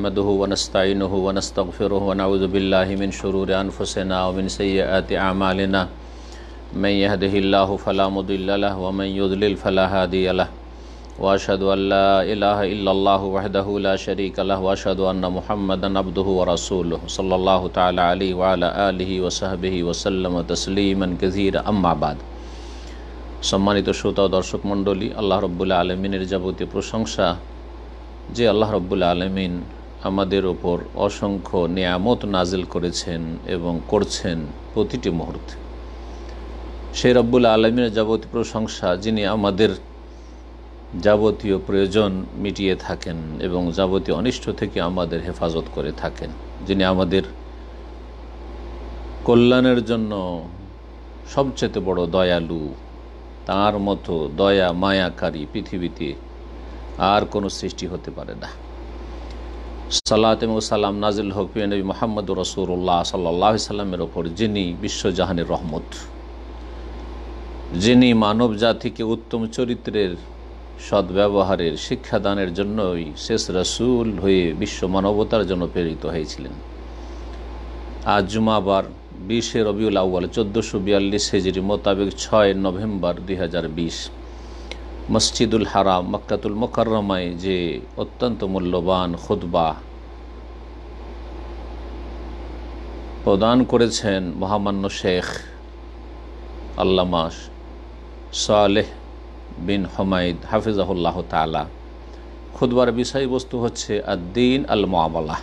نحمده ونستعينه ونستغفره ونعوذ بالله من شرور أنفسنا ومن سيئات أعمالنا من يهده الله فلا مضل له ومن يضلل فلا هادي له وأشهد أن لا إله إلا الله وحده لا شريك له وأشهد أن محمدا عبده ورسوله صلى الله تعالى عليه وعلى آله وصحبه وسلم تسليما كثيرا أما بعد। সম্মানিত শ্রোতা ও দর্শক মণ্ডলী, আল্লাহ রব্বুল আলমিনের যাবতীয় প্রশংসা যে আল্লাহ রব্বুল আলমিন আমাদের ওপর অসংখ্য নিয়ামত নাজিল করেছেন এবং করছেন প্রতিটি মুহূর্তে। সেই রব্বুল আলমিনের যাবতীয় প্রশংসা যিনি আমাদের যাবতীয় প্রয়োজন মিটিয়ে থাকেন এবং যাবতীয় অনিষ্ট থেকে আমাদের হেফাজত করে থাকেন, যিনি আমাদের কল্যাণের জন্য সবচেয়ে বড় দয়ালু। তার মতো দয়া মায়াকারী পৃথিবীতে আর কোনো সৃষ্টি হতে পারে না। সালাত এবং সালাম নাজিল হোক প্রিয় নবী মুহাম্মদ রাসূলুল্লাহ সাল্লাল্লাহু আলাইহি সাল্লামের ওপর, যিনি বিশ্বজাহানের রহমত, যিনি মানব জাতিকে উত্তম চরিত্রের সদ্ব্যবহারের শিক্ষাদানের জন্যই শেষ রাসূল হয়ে বিশ্ব মানবতার জন্য প্রেরিত হয়েছিলেন। আজ জুমাবার 20 রবিউল আউয়াল 1442 হিজরি মোতাবেক 6 নভেম্বর 2020 মসজিদুল হারাম মক্কাতুল মুকাররমায় যে অত্যন্ত মূল্যবান খুতবা প্রদান করেছেন মহামান্য শেখ আল্লামা সালেহ বিন হুমায়দ হাফিজাহুল্লাহ তাআলা, খুতবার বিষয়বস্তু হচ্ছে আদ-দীন আল মুআমালা,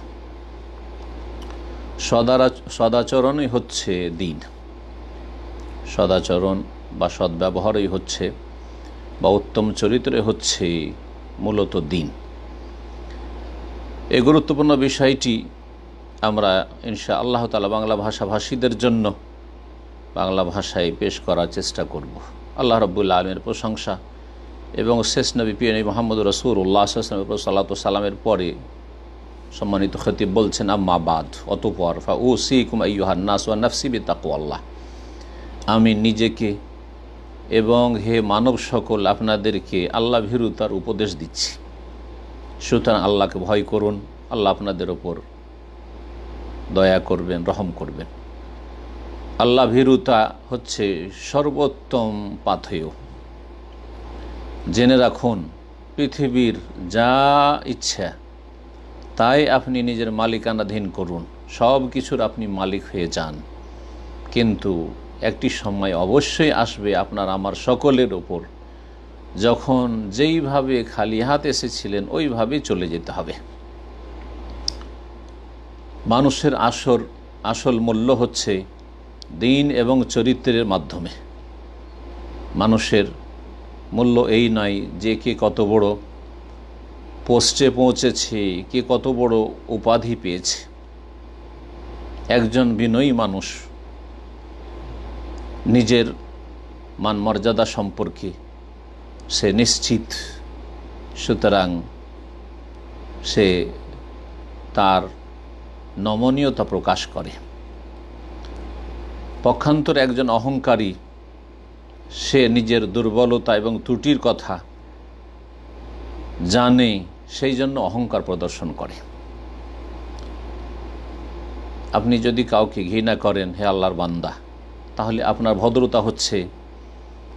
সদাচরণই হচ্ছে দিন। সদাচরণ বা সদ্ব্যবহারই হচ্ছে বা উত্তম চরিত্রে হচ্ছে মূলত দিন। এই গুরুত্বপূর্ণ বিষয়টি আমরা ইনশা আল্লাহ তাআলা বাংলা ভাষাভাষীদের জন্য বাংলা ভাষায় পেশ করার চেষ্টা করব। আল্লাহ রাব্বুল আলামিনের প্রশংসা এবং শেষ নবী প্রিয় নবী মুহাম্মদ রাসূলুল্লাহ সাল্লাল্লাহু আলাইহি ওয়াসাল্লামের উপর সালামের পরে সম্মানিত খতিব বলছেন, আম্মা বাদ, অতঃপর ফাউসিকুম আইয়ুহান নাস ওয়া নাফসি বিতাকওয়াল্লাহ, আমি নিজেকে এবং হে মানব সকল আপনাদেরকে আল্লাহ ভীরুতার উপদেশ দিচ্ছি। সুতরাং আল্লাহকে ভয় করুন, আল্লাহ আপনাদের ওপর দয়া করবেন, রহম করবেন। আল্লাহ ভীরুতা হচ্ছে সর্বোত্তম পাথেয়। জেনে রাখুন, পৃথিবীর যা ইচ্ছা তাই আপনি নিজের মালিকানাধীন করুন, সব কিছুর আপনি মালিক হয়ে যান, কিন্তু একটি সময় অবশ্যই আসবে আপনার আমার সকলের ওপর, যখন যেইভাবে খালি হাত এসেছিলেন ওইভাবেই চলে যেতে হবে। মানুষের আসল মূল্য হচ্ছে দিন এবং চরিত্রের মাধ্যমে। মানুষের মূল্য এই নয় যে কে কত বড় পোস্টে পৌঁছেছে, কে কত বড় উপাধি পেয়েছে। একজন বিনয়ী মানুষ নিজের মান মর্যাদা সম্পর্কে সে নিশ্চিত, সুতরাং সে তার নমনীয়তা প্রকাশ করে। পক্ষান্তরে একজন অহংকারী, সে নিজের দুর্বলতা এবং ত্রুটির কথা জানে, সেই জন্য অহংকার প্রদর্শন করে। আপনি যদি কাউকে ঘৃণা করেন হে আল্লাহর বান্দা, তাহলে আপনার ভদ্রতা হচ্ছে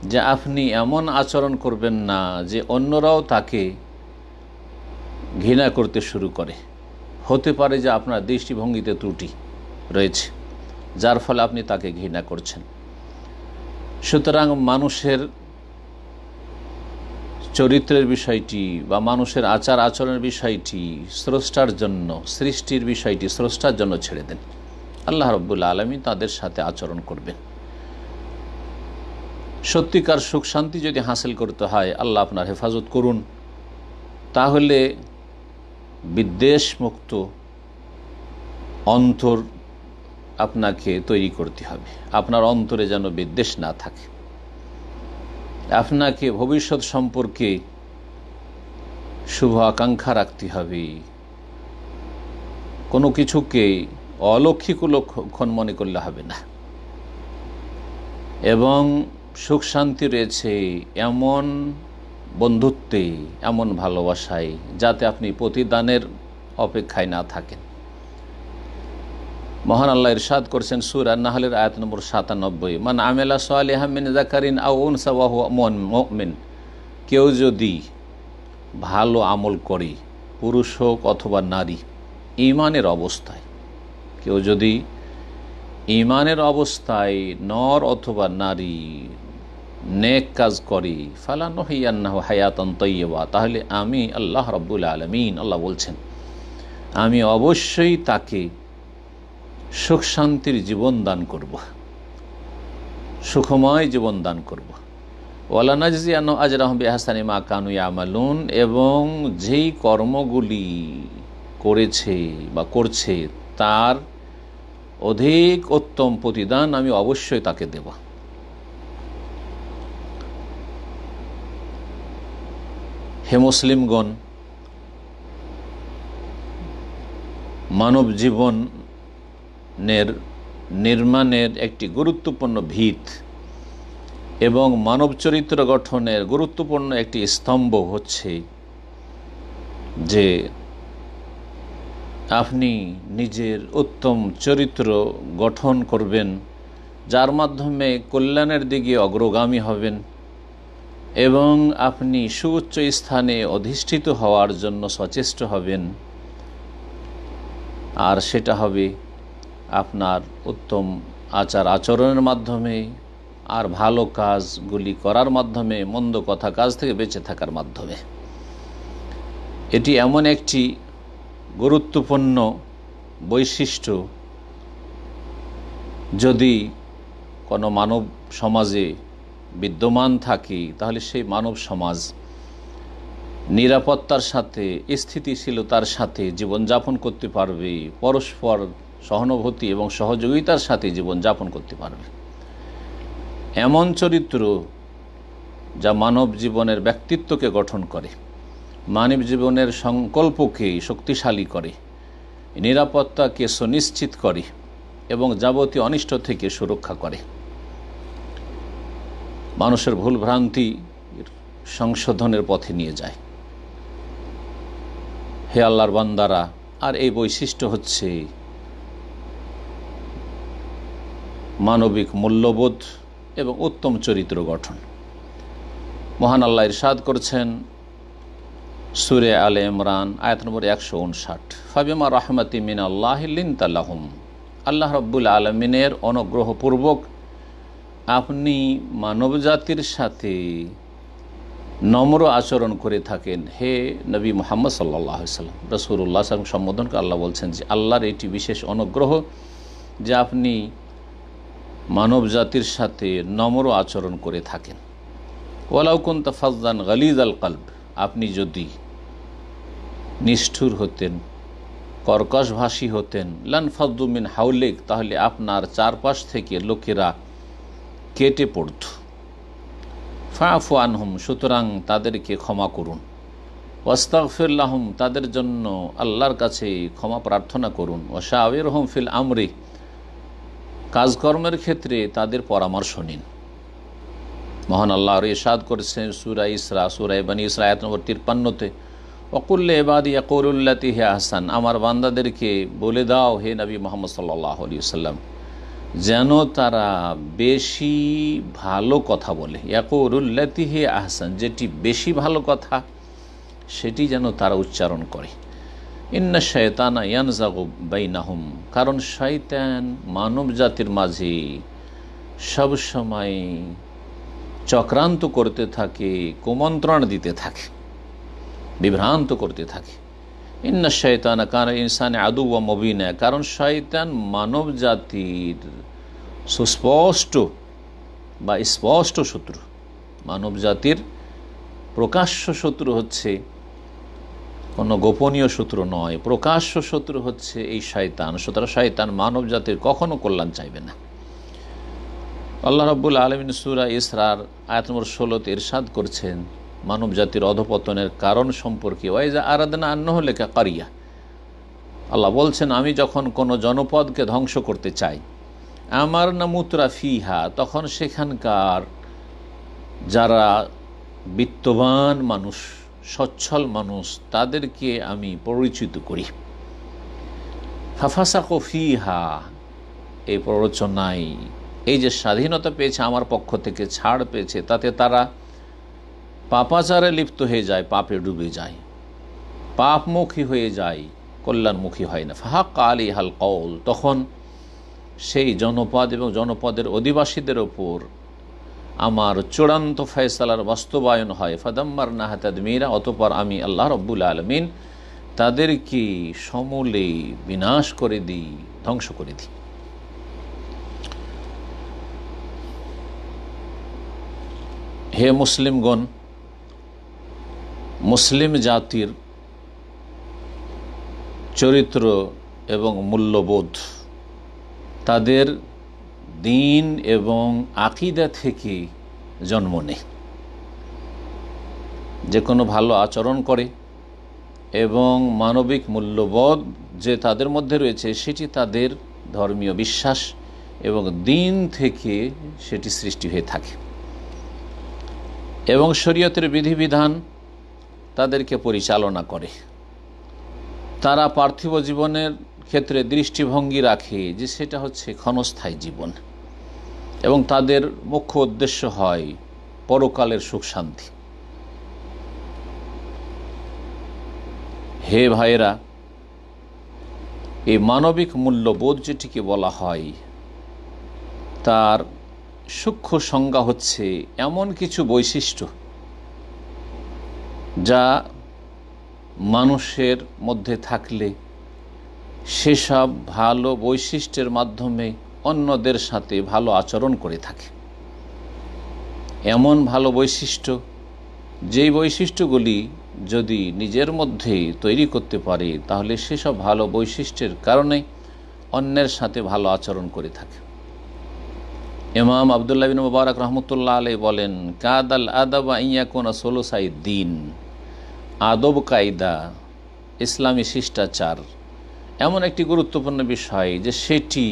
যে আপনি এমন আচরণ করবেন না যে অন্যরাও তাকে ঘৃণা করতে শুরু করে। হতে পারে যে আপনার দৃষ্টিভঙ্গিতে ত্রুটি রয়েছে, যার ফলে আপনি তাকে ঘৃণা করছেন। সুতরাং মানুষের চরিত্রের বিষয়টি বা মানুষের আচার আচরণের বিষয়টি স্রষ্টার জন্য, সৃষ্টির বিষয়টি স্রষ্টার জন্য ছেড়ে দেন। আল্লাহ রাব্বুল আলামিন তাদের সাথে আচরণ করবেন। সত্যিকার সুখ শান্তি যদি হাসিল করতে হয়, আল্লাহ আপনার হেফাজত করুন, তাহলে বিদ্বেষমুক্ত অন্তর আপনাকে তৈরি করতে হবে। আপনার অন্তরে যেন বিদ্বেষ না থাকে। আপনাকে ভবিষ্যৎ সম্পর্কে শুভ আকাঙ্ক্ষা রাখতে হবে। কোনো কিছুকে অলৌকিক লক্ষণ মনে করলে হবে না। এবং সুখ শান্তি রয়েছে এমন বন্ধুত্বে, এমন ভালোবাসায়, যাতে আপনি প্রতিদানের অপেক্ষায় না থাকেন। মহান আল্লাহ ইরশাদ করছেন সূরা নাহলের আয়াত নম্বর 97, মান আমিলা সালিহাম মিন যাকারিন আও উনসা ওয়া হুয়া মুমিন, কেউ যদি ভালো আমল করে, পুরুষ হোক অথবা নারী, ঈমানের অবস্থায়, কেউ যদি ঈমানের অবস্থায় নর অথবা নারী নেক কাজ করে, ফালানুহিয়ান্নাহু হায়াতান তাইয়্যিবা, তাহলে আমি আল্লাহ রাব্বুল আলামিন, আল্লাহ বলছেন, আমি অবশ্যই তাকে সুখ শান্তির জীবন দান করব, সুখময় জীবন দান করব। ওয়ালা নাজজিয়ান্নাহু আজরাহুম বিআহসানি মা কানু ইয়ামালুন, এবং যেই কর্মগুলি করেছে বা করছে তার অধিক উত্তম প্রতিদান আমি অবশ্যই তাকে দেব। হে মুসলিমগণ, মানব জীবনের নির্মাণের একটি গুরুত্বপূর্ণ ভিত এবং মানব চরিত্র গঠনের গুরুত্বপূর্ণ একটি স্তম্ভ হচ্ছে যে আপনি নিজের উত্তম চরিত্র গঠন করবেন, যার মাধ্যমে কল্যাণের দিকে অগ্রগামী হবেন এবং আপনি সুউচ্চ স্থানে অধিষ্ঠিত হওয়ার জন্য সচেষ্ট হবেন। আর সেটা হবে আপনার উত্তম আচার আচরণের মাধ্যমে, আর ভালো কাজগুলি করার মাধ্যমে, মন্দ কথা কাজ থেকে বেঁচে থাকার মাধ্যমে। এটি এমন একটি গুরুত্বপূর্ণ বৈশিষ্ট্য, যদি কোনো মানব সমাজে বিদ্যমান থাকে তাহলে সেই মানব সমাজ নিরাপত্তার সাথে, স্থিতিশীলতার সাথে জীবনযাপন করতে পারবে, পরস্পর সহানুভূতি এবং সহযোগিতার সাথে জীবনযাপন করতে পারবে। এমন চরিত্র যা মানব জীবনের ব্যক্তিত্বকে গঠন করে, মানব জীবনের সংকল্পকে শক্তিশালী করে, নিরাপত্তাকে সুনিশ্চিত করে এবং যাবতীয় অনিষ্ট থেকে সুরক্ষা করে, মানুষের ভুলভ্রান্তি সংশোধনের পথে নিয়ে যায়। হে আল্লাহর বান্দারা, আর এই বৈশিষ্ট্য হচ্ছে মানবিক মূল্যবোধ এবং উত্তম চরিত্র গঠন। মহান আল্লাহ ইরশাদ করছেন সূরা আলে ইমরান আয়াত নম্বর 159, ফাবিমা রাহমাতি মিনাল্লাহি লিনতা লাহুম, আল্লাহ রাব্বুল আলামিনের অনুগ্রহপূর্বক আপনি মানবজাতির সাথে নম্র আচরণ করে থাকেন। হে নবী মুহাম্মদ সাল্লাল্লাহু আলাইহি ওয়াসাল্লাম, রাসূলুল্লাহ সাল্লাল্লাহু আলাইহি ওয়াসাল্লাম সম্বোধনকে আল্লাহ বলছেন যে আল্লাহর এটি বিশেষ অনুগ্রহ যে আপনি মানব জাতির সাথে নম্র আচরণ করে থাকেন। ওয়ালাউ কুনতা ফাজ্জান গালিজাল কলব, আপনি যদি নিষ্ঠুর হতেন, কর্কশভাষী হতেন, লানফাদ্দু মিন হাওলিক, তাহলে আপনার চারপাশ থেকে লোকেরা কেটে পড়ত। ফাআফু আনহুম, সুতরাং তাদেরকে ক্ষমা করুন। ওয়াস্তাগফির লাহুম, তাদের জন্য আল্লাহর কাছে ক্ষমা প্রার্থনা করুন। ওয়াশাওয়িরহুম ফিল আমরি, কাজকর্মের ক্ষেত্রে তাদের পরামর্শ নিন। মহান আল্লাহ ইরশাদ করেছেন সূরা ইসরা, সূরা বনী ইসরা আয়াত নম্বর 53-তে, ওয়াকুল লিইবাদি ইয়াকুলুল্লাতি হিয়া আহসান, আমার বান্দাদেরকে বলে দাও হে নবী মুহাম্মদ সাল্লাল্লাহু আলাইহি ওয়াসাল্লাম, যেন তারা বেশি ভালো কথা বলে। ইয়াকুলুল্লাতি হিয়া আহসান, যেটি বেশি ভালো কথা সেটি যেন তারা উচ্চারণ করে। ইন্না শায়তানা ইয়ানজাগু বাইনাহুম, কারণ শয়তান মানব জাতির মাঝে সবসময় চক্রান্ত করতে থাকে, কুমন্ত্রণা দিতে থাকে, বিভ্রান্ত করতে থাকে। ইন্না শায়তানা কানা ইনসানে আদুওয়া মুবিনা, কারণ শয়তান মানব জাতির সুস্পষ্ট বা স্পষ্ট শত্রু। মানব জাতির প্রকাশ্য শত্রু হচ্ছে, কোনো গোপনীয় শত্রু নয়, প্রকাশ্য শত্রু হচ্ছে এই শয়তান। সুতরাং শয়তান মানব জাতির কখনো কল্যাণ চাইবে না। আল্লাহ রাব্বুল আলামিন সূরা ইসরার আয়াত নম্বর 16-তে ইরশাদ করছেন মানব জাতির অধপতনের কারণ সম্পর্কে, ওয়াইজা আরাদনা আন নুহলিকা কারিয়া, আল্লাহ বলছেন আমি যখন কোনো জনপদকে ধ্বংস করতে চাই, আমার না মুতরা ফিহা, তখন সেখানকার যারা বিত্তবান মানুষ, সচ্ছল মানুষ, তাদেরকে আমি পরিচিত করি। ফাফাসাকু ফিহা, এই প্ররোচনায় এই যে স্বাধীনতা পেয়েছে আমার পক্ষ থেকে, ছাড় পেয়েছে, তাতে তারা পাপাচারে লিপ্ত হয়ে যায়, পাপে ডুবে যায়, পাপমুখী হয়ে যায়, কল্যাণমুখী হয় না। ফাহাক্কা আলাইহাল কওল, তখন সেই জনপদ এবং জনপদের অধিবাসীদের ওপর আমার চূড়ান্ত ফয়সালার বাস্তবায়ন হয়। ফাদাম্মারনাহা তাদমীরা, অতঃপর আমি আল্লাহ রাব্বুল আলামিন তাদেরকে সমূলে বিনাশ করে দিই, ধ্বংস করে দিই। হে মুসলিমগণ, মুসলিম জাতির চরিত্র এবং মূল্যবোধ তাদের দিন এবং আকীদা থেকে জন্ম নেয়। যে কোনো ভালো আচরণ করে এবং মানবিক মূল্যবোধ যে তাদের মধ্যে রয়েছে, সেটি তাদের ধর্মীয় বিশ্বাস এবং দিন থেকে সেটি সৃষ্টি হয়ে থাকে এবং শরীয়তের বিধিবিধান তাদেরকে পরিচালনা করে। তারা পার্থিব জীবনের ক্ষেত্রে দৃষ্টিভঙ্গি রাখে যে সেটা হচ্ছে ক্ষণস্থায়ী জীবন এবং তাদের মুখ্য উদ্দেশ্য হয় পরকালের সুখ শান্তি। হে ভাইয়েরা, এই মানবিক মূল্যবোধ যেটিকে বলা হয়, তার সূক্ষ্ম সংজ্ঞা হচ্ছে এমন কিছু বৈশিষ্ট্য যা মানুষের মধ্যে থাকলে সেসব ভালো বৈশিষ্ট্যের মাধ্যমে অন্যদের সাথে ভালো আচরণ করে থাকে। এমন ভালো বৈশিষ্ট্য, যেই বৈশিষ্ট্যগুলি যদি নিজের মধ্যে তৈরি করতে পারে, তাহলে সেসব ভালো বৈশিষ্ট্যের কারণে অন্যের সাথে ভালো আচরণ করে থাকে। ইমাম আবদুল্লাহ বিন মুবারক রহমতুল্লাহ আলাইহি বলেন, কাদাল আদাব ইয়াকুনা সুলুসাই দ্বীন, আদব কায়দা, ইসলামী শিষ্টাচার এমন একটি গুরুত্বপূর্ণ বিষয় যে সেটি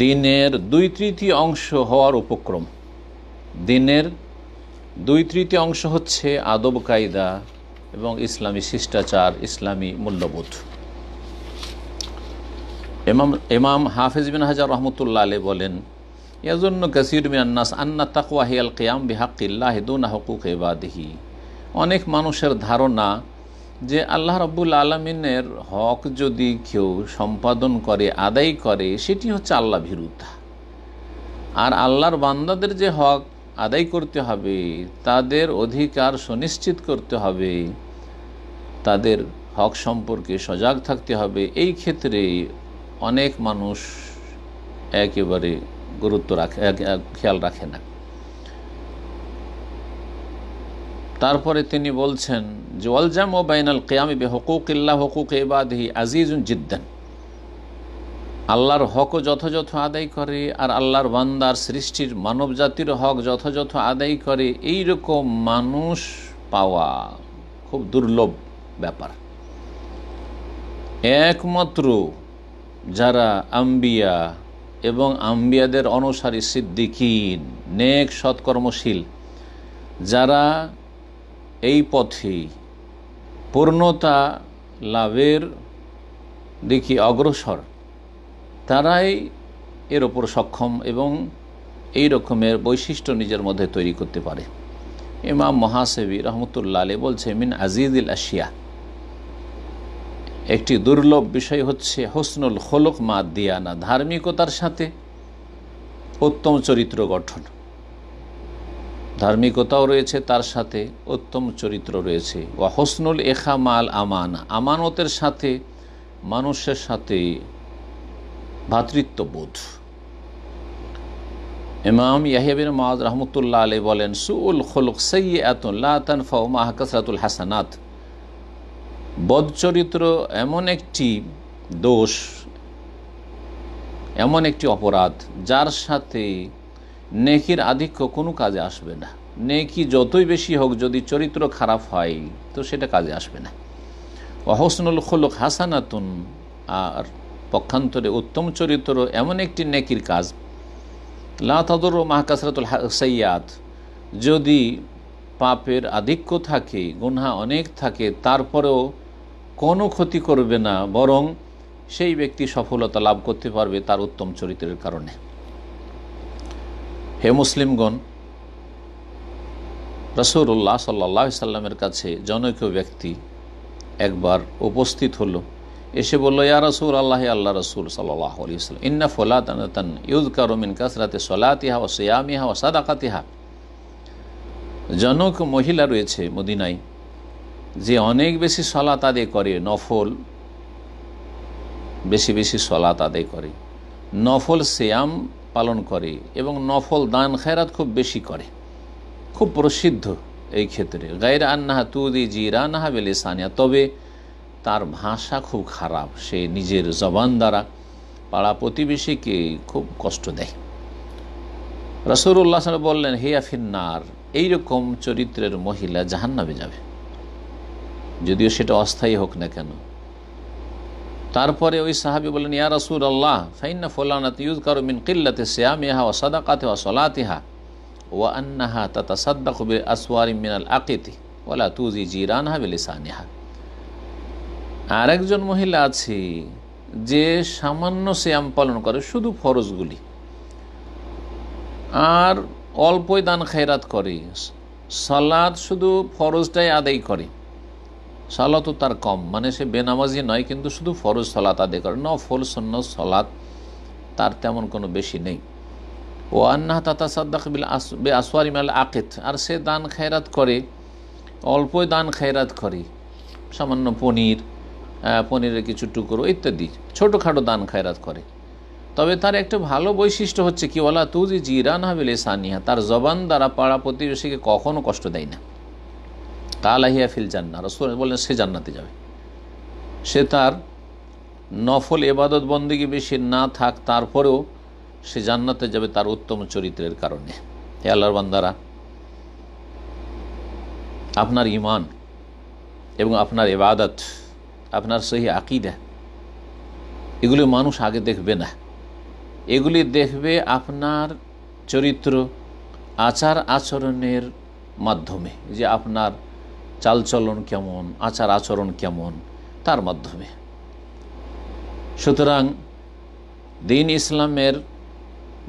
দিনের 2/3 অংশ হওয়ার উপক্রম। দিনের 2/3 অংশ হচ্ছে আদব কায়দা এবং ইসলামী শিষ্টাচার, ইসলামী মূল্যবোধ। ইমাম হাফিজ বিন হাজার রহমতুল্লাহ আলাইহি বলেন, ইয়াজুন্নু কাসীরুম মিনান নাস আন্না তাকওয়া হিয়াল কিয়াম বিহাক্কিল্লাহি দুনা হুকুকি ইবাদিহি। অনেক মানুষের ধারণা যে আল্লাহ রাব্বুল আলামিনের হক যদি কেউ সম্পাদন করে, আদায় করে, সেটি হচ্ছে আল্লাহ ভীরুতা, আর আল্লাহর বান্দাদের যে হক আদায় করতে হবে, তাদের অধিকার সুনিশ্চিত করতে হবে, তাদের হক সম্পর্কে সজাগ থাকতে হবে। এই ক্ষেত্রে অনেক মানুষ একেবারে গুরুত্ব রাখে, খেয়াল রাখে না। তারপরে তিনি বলছেন যে ওয়াল জামউ বাইনাল কিয়ামি বিহুকুকিল্লাহ হুকুকি ইবাদিহি আজিজুন জিদ্দান, আল্লাহর হকও যথাযথ আদায় করে আর আল্লাহর বান্দার সৃষ্টির মানব জাতির হক যথাযথ আদায় করে, এই রকম মানুষ পাওয়া খুব দুর্লভ ব্যাপার। একমাত্র যারা আম্বিয়া এবং আম্বিয়াদের অনুসারী সিদ্দিকিন, নেক সৎকর্মশীল, যারা এই পথে পূর্ণতা লাভের দিকে অগ্রসর, তারাই এর ওপর সক্ষম এবং এই রকমের বৈশিষ্ট্য নিজের মধ্যে তৈরি করতে পারে। ইমাম মুহাসিবি রহমতুল্লাহ আলাইহি বলছে, মিন আজিজিল আশিয়া, একটি দুর্লভ বিষয় হচ্ছে হুসনুল খুলুক মা দিয়ানা, ধার্মিকতার সাথে উত্তম চরিত্র গঠন। ধার্মিকতাও রয়েছে, তার সাথে উত্তম চরিত্র রয়েছে। ওয়া হুসনুল এখা মাল আমানা, আমানতের সাথে মানুষের সাথে ভ্রাতৃত্ববোধ। ইমাম ইয়াহইয়া বিন মুআয রাহমাতুল্লাহ আলাইহি বলেন, সুউল খুলুক সাইয়্যাতুন লা তানফাউ মা'আ কাসরাতুল হাসানাত, বদচরিত্র এমন একটি দোষ, এমন একটি অপরাধ যার সাথে নেকির আধিক্য কোনো কাজে আসবে না। নেকি যতই বেশি হোক, যদি চরিত্র খারাপ হয় তো সেটা কাজে আসবে না। ওয়া হুসনুল খুলুক হাসানাতুন, আর পক্ষান্তরে উত্তম চরিত্র এমন একটি নেকির কাজ, লা তাদুররু মা'আ কাসরাতুল সাইয়্যাত, যদি পাপের আধিক্য থাকে, গুনাহ অনেক থাকে, তারপরেও কোনো ক্ষতি করবে না, বরং সেই ব্যক্তি সফলতা লাভ করতে পারবে তার উত্তম চরিত্রের কারণে। হে মুসলিমগণ, রাসূলুল্লাহ সাল্লাল্লাহু আলাইহি সাল্লামের কাছে জনৈক ব্যক্তি একবার উপস্থিত হলো, এসে বলল, ইয়া রাসূলুল্লাহ, আল্লাহ রাসূল সাল্লাল্লাহু আলাইহি ওয়াসাল্লাম, ইন্না ফুলাতানাতান ইউযকারু মিন কাসরাতি সলাতিহা ওয়া সিয়ামিহা ওয়া সাদাকাতিহা। জনক মহিলা রয়েছে মদিনায়, যে অনেক বেশি সালাত আদায় করে, নফল বেশি বেশি সালাত আদায় করে, নফল সিয়াম পালন করে এবং নফল দান খেরাত খুব বেশি করে, খুব প্রসিদ্ধ এই ক্ষেত্রে। গায়রা আন্নাহা তুদি জিরানাহা বিলিসানিহা, তবে তার ভাষা খুব খারাপ, সে নিজের জবান দ্বারা পাড়া প্রতিবেশীকে খুব কষ্ট দেয়। রাসূলুল্লাহ সাল্লাল্লাহু আলাইহি ওয়াসাল্লাম বললেন, হিয়া ফিন্নার, এইরকম চরিত্রের মহিলা জাহান্নামে যাবে, যদিও সেটা অস্থায়ী হোক না কেন। তারপরে ওই সাহাবী বললেন, ইয়া রাসূলুল্লাহ, ফাইন্না ফুলানাত ইউযকারু মিন কিল্লাতি সিয়ামিহা ওয়া সাদাকাতিহা ওয়া সালাতিহা ওয়া আন্নাহা তাতাসাদ্দাকু বিআসওয়ারিন মিনাল আকিতি ওয়া লা তুজি জিরানহা বিলিসানিহা। আরেকজন মহিলা আছে যে সামান্য সিয়াম পালন করে, শুধু ফরজগুলি, আর অল্পই দান খেরাত করে, সালাত শুধু ফরজটাই আদায় করে, সালাতও তার কম, মানে সে বেনামাজি নয় কিন্তু শুধু ফরজ সালাত আদায় করে, নফল সুন্নত সালাত তার তেমন কোনো বেশি নেই। ও আন্নাহা তাতাসাদ্দাকু বিআসওয়ারি মিনাল আকিত, আর সে দান খেরাত করে, অল্পই দান খেরাত করে, সামান্য পনিরের কিছু টুকরো ইত্যাদি ছোটোখাটো দান খেরাত করে। তবে তার একটা ভালো বৈশিষ্ট্য হচ্ছে কি, ওয়ালা তুজি জিরানহা বিলিসানিহা, তার জবান দ্বারা পাড়া প্রতিবেশীকে কখনো কষ্ট দেয় না। কালা হিয়া ফিল জান্নাহ, রাসূল বললেন সে জান্নাতে যাবে। সে তার নফল ইবাদত বন্দেগী বেশি না থাক, তারপরেও সে জান্নাতে যাবে তার উত্তম চরিত্রের কারণে। হে আল্লাহর বান্দারা, আপনার ঈমান এবং আপনার ইবাদত, আপনার সহি আকীদা, এগুলি মানুষ আগে দেখবে না, এগুলি দেখবে আপনার চরিত্র, আচার আচরণের মাধ্যমে, যে আপনার চালচলন কেমন, আচার আচরণ কেমন, তার মাধ্যমে। সুতরাং দ্বীন ইসলামের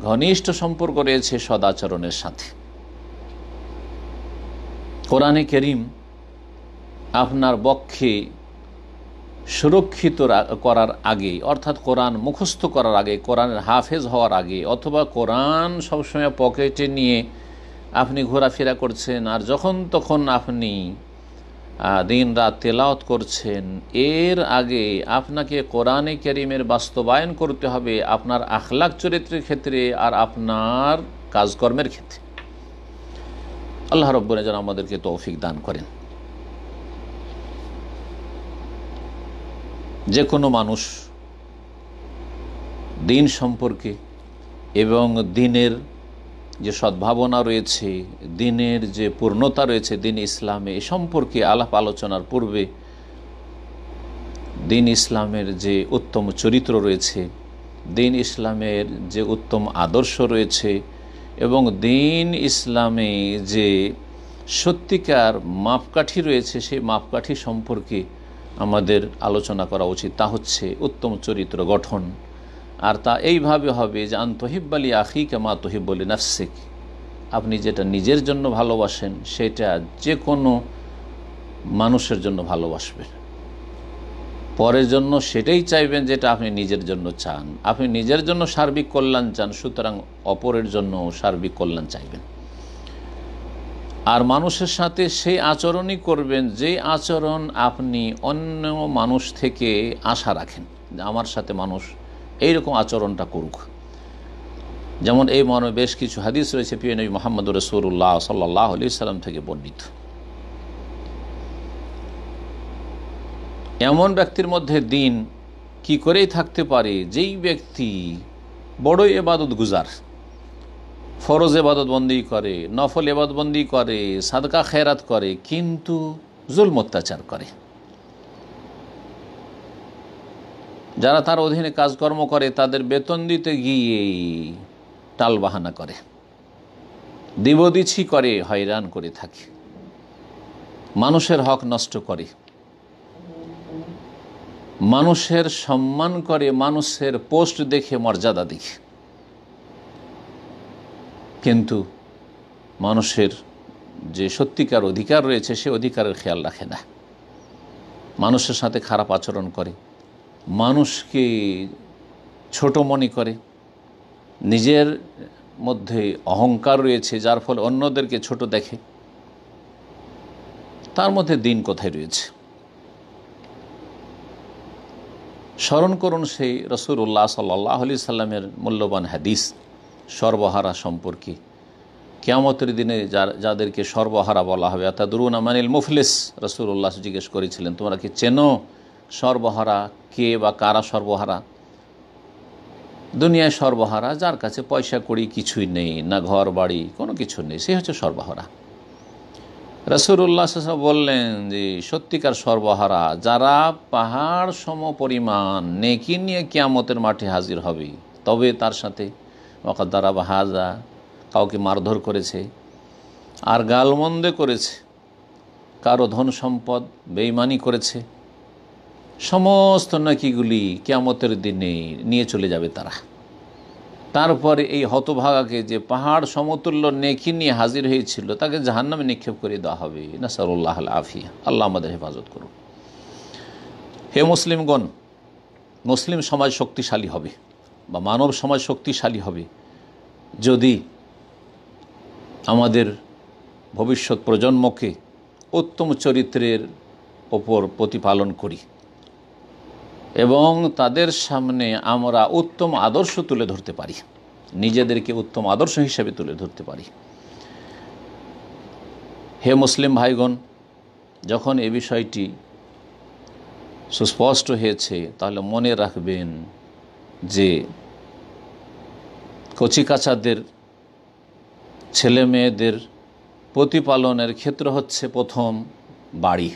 ঘনিষ্ঠ সম্পর্ক রয়েছে সদাচরণের সাথে। কোরআনে কারীম আপনার বক্ষে সুরক্ষিত করার আগে, অর্থাৎ কোরআন মুখস্থ করার আগে, কোরআনের হাফেজ হওয়ার আগে, অথবা কোরআন সবসময় পকেটে নিয়ে আপনি ঘোরাফেরা করছেন আর যখন তখন আপনি দিন রাত তেলাওয়াত করছেন, এর আগে আপনাকে কোরআনে কারীমের বাস্তবায়ন করতে হবে আপনার আখলাক চরিত্রের ক্ষেত্রে আর আপনার কাজকর্মের ক্ষেত্রে। আল্লাহ রাব্বুল আলামিন যেন আমাদেরকে তৌফিক দান করেন। যে কোনো মানুষ দিন সম্পর্কে এবং দিনের যে সদ্ভাবনা রয়েছে, দিনের যে পূর্ণতা রয়েছে দিন ইসলামে, এ সম্পর্কে আলাপ আলোচনার পূর্বে দিন ইসলামের যে উত্তম চরিত্র রয়েছে, দিন ইসলামের যে উত্তম আদর্শ রয়েছে এবং দিন ইসলামে যে সত্যিকার মাপকাঠি রয়েছে, সেই মাপকাঠি সম্পর্কে আমাদের আলোচনা করা উচিত। তা হচ্ছে উত্তম চরিত্র গঠন। আর তা এইভাবে হবে যে আন তুহিব্বা লি আখিকা মা তুহিব্বু লি নাফসিক, আপনি যেটা নিজের জন্য ভালোবাসেন সেটা যে কোনো মানুষের জন্য ভালোবাসবেন, পরের জন্য সেটাই চাইবেন যেটা আপনি নিজের জন্য চান। আপনি নিজের জন্য সার্বিক কল্যাণ চান, সুতরাং অপরের জন্য সার্বিক কল্যাণ চাইবেন। আর মানুষের সাথে সেই আচরণই করবেন যে আচরণ আপনি অন্য মানুষ থেকে আশা রাখেন, যে আমার সাথে মানুষ এইরকম আচরণটা করুক। যেমন এই মর্মে বেশ কিছু হাদিস রয়েছে প্রিয় নবী মুহাম্মদ রাসূলুল্লাহ সাল্লাল্লাহু আলাইহি ওয়াসাল্লাম থেকে বর্ণিত। এমন ব্যক্তির মধ্যে দিন কি করেই থাকতে পারে যেই ব্যক্তি বড়ই ইবাদত গুজার, ফরজ ইবাদত বন্দি করে, নফল ইবাদত বন্দি করে, সাদকা খেরাত করে, কিন্তু জুলম অত্যাচার করে। যারা তার অধীনে কাজকর্ম করে তাদের বেতন দিতে গিয়ে টালবাহানা করে, দিবদিছি করে, হয়রান করে থাকে, মানুষের হক নষ্ট করে, মানুষের সম্মান করে, মানুষের পোস্ট দেখে, মর্যাদা দেখে, কিন্তু মানুষের যে সত্যিকার অধিকার রয়েছে সে অধিকারের খেয়াল রাখে না। মানুষের সাথে খারাপ আচরণ করে, মানুষকে ছোট মনে করে, নিজের মধ্যে অহংকার রয়েছে যার ফলে অন্যদেরকে ছোট দেখে। তার মধ্যে দিন কোথায় রয়েছে? স্মরণ করুন সেই রাসূলুল্লাহ সাল্লাল্লাহু আলাইহি সাল্লামের মূল্যবান হাদিস সর্বহারা সম্পর্কে। কিয়ামতের দিনে যাদেরকে সর্বহারা বলা হবে, আতাদরুনা মানিল মুফলিস, রাসূলুল্লাহ জিজ্ঞেস করেছিলেন, তোমরা কি চেনো সর্বহারা কে বা কারা সর্বহারা? দুনিয়ায় সর্বহারা যার কাছে পয়সা কড়ি কিছুই নেই, না ঘর বাড়ি, কোনো কিছু নেই, সে হচ্ছে সর্বহারা। রাসূলুল্লাহ সাল্লাল্লাহু আলাইহি ওয়াসাল্লাম বললেন যে সত্যিকার সর্বহারা যারা পাহাড় সম পরিমাণ নেকি নিয়ে কিয়ামতের মাঠে হাজির হবে। তবে তার সাথে ওয়াকাদ্দারা বা হাজা, কাউকে মারধর করেছে আর গালমন্দে করেছে, কারো ধন সম্পদ বেঈমানি করেছে, সমস্ত নেকিগুলি কিয়ামতের দিনে নিয়ে চলে যাবে তারা। তারপরে এই হতভাগাকে, যে পাহাড় সমতুল্য নেকি নিয়ে হাজির হয়েছিল, তাকে জাহান্নামে নিক্ষেপ করে দেওয়া হবে। নাসারুল্লাহ আল আফিয়া, আল্লাহ আমাদের হেফাজত করুন। হে মুসলিমগণ, মুসলিম সমাজ শক্তিশালী হবে বা মানব সমাজ শক্তিশালী হবে যদি আমাদের ভবিষ্যৎ প্রজন্মকে উত্তম চরিত্রের ওপর প্রতিপালন করি এবং তাদের সামনে আমরা উত্তম আদর্শ তুলে ধরতে পারি, নিজেদেরকে উত্তম আদর্শ হিসেবে তুলে ধরতে পারি। হে মুসলিম ভাইগণ, যখন এ বিষয়টি সুস্পষ্ট হয়েছে তাহলে মনে রাখবেন যে কচিকাচাদের, ছেলে মেয়েদের প্রতিপালনের ক্ষেত্র হচ্ছে প্রথম বাড়ি।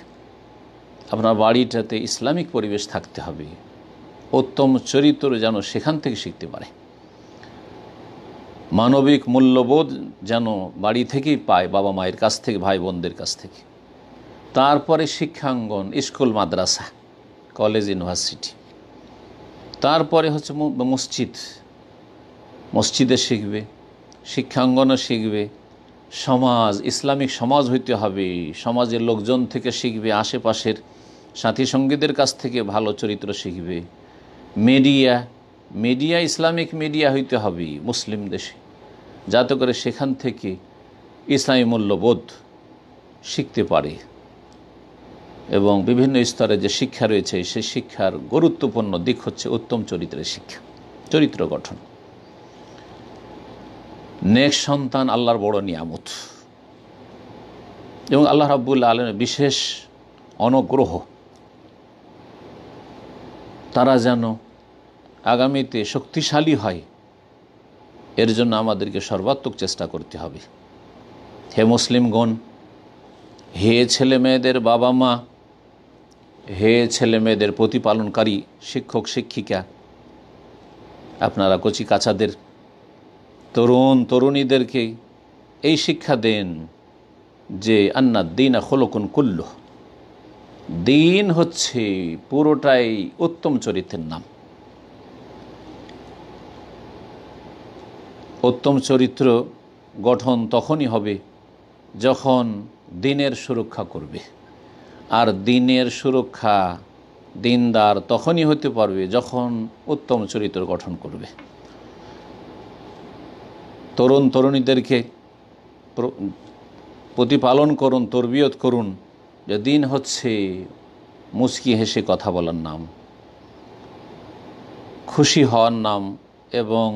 আপনার বাড়িটাতে ইসলামিক পরিবেশ থাকতে হবে, উত্তম চরিত্র যেন সেখান থেকে শিখতে পারে, মানবিক মূল্যবোধ যেন বাড়ি থেকেই পায়, বাবা মায়ের কাছ থেকে, ভাই বোনদের কাছ থেকে। তারপরে শিক্ষাঙ্গন, স্কুল, মাদ্রাসা, কলেজ, ইউনিভার্সিটি। তারপরে হচ্ছে মসজিদ, মসজিদে শিখবে, শিক্ষাঙ্গনও শিখবে, সমাজ, ইসলামিক সমাজ হইতে হবে, সমাজের লোকজন থেকে শিখবে, আশেপাশের সাথী সঙ্গীদের কাছ থেকে ভালো চরিত্র শিখবে। মিডিয়া ইসলামিক মিডিয়া হইতে হবে মুসলিম দেশে, যাতে করে সেখান থেকে ইসলামী মূল্যবোধ শিখতে পারে এবং বিভিন্ন স্তরে যে শিক্ষা রয়েছে সেই শিক্ষার গুরুত্বপূর্ণ দিক হচ্ছে উত্তম চরিত্রের শিক্ষা, চরিত্র গঠন। নেক সন্তান আল্লাহর বড় নিয়ামত এবং আল্লাহ রাব্বুল আলামিনের বিশেষ অনুগ্রহ। তারা যেন আগামীতে শক্তিশালী হয়, এর জন্য আমাদেরকে সর্বাত্মক চেষ্টা করতে হবে। হে মুসলিমগণ, হে ছেলে মেয়েদের বাবা মা, হে ছেলে মেয়েদের প্রতিপালনকারী শিক্ষক শিক্ষিকা, আপনারা কচি কাচাদের, তরুণ তরুণীদেরকে এই শিক্ষা দেন যে আন্নাদ দীনা খুলুকুন কুল্লুহ, দিন হচ্ছে পুরোটাই উত্তম চরিত্রের নাম। উত্তম চরিত্র গঠন তখনই হবে যখন দিনের সুরক্ষা করবে, আর দিনের সুরক্ষা, দিনদার তখনই হতে পারবে যখন উত্তম চরিত্র গঠন করবে। তরুণ তরুণীদেরকে প্রতিপালন করুন, তরবিয়ত করুন যে দিন হচ্ছে মুচকি হেসে কথা বলার নাম, খুশি হওয়ার নাম এবং